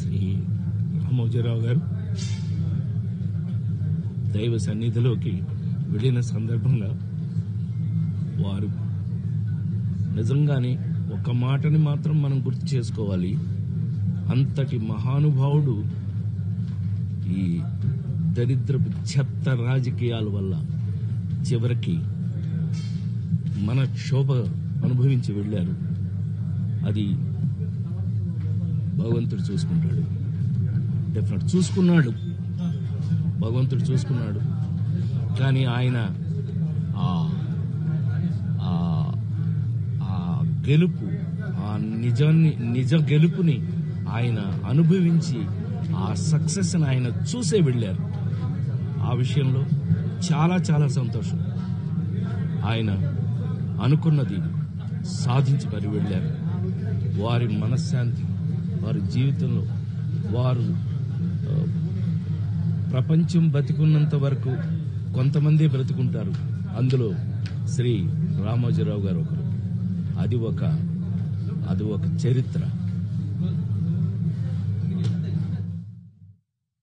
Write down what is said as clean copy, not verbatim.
శ్రీ రామోజీరావు గారు దైవ సన్నిధిలోకి వెళ్ళిన సందర్భంగా వారు నిజంగానే ఒక మాటని మాత్రం మనం గుర్తు చేసుకోవాలి. అంతటి మహానుభావుడు ఈ దరిద్రపు చెత్త రాజకీయాల వల్ల చివరికి మన క్షోభ అనుభవించి వెళ్ళారు. అది భగవంతుడు చూసుకుంటాడు. డెఫినెట్ చూసుకున్నాడు, భగవంతుడు చూసుకున్నాడు. కానీ ఆయన గెలుపు, ఆ నిజ గెలుపుని ఆయన అనుభవించి ఆ సక్సెస్ ని ఆయన చూసే వెళ్ళారు. ఆ విషయంలో చాలా చాలా సంతోషం. ఆయన అనుకున్నది సాధించి మరి వెళ్ళారు. వారి మనశ్శాంతి, వారి జీవితంలో వారు ప్రపంచం బతికున్నంత వరకు కొంతమంది బ్రతుకుంటారు. అందులో శ్రీ రామోజీరావు గారు ఒకరు. అది ఒక చరిత్ర.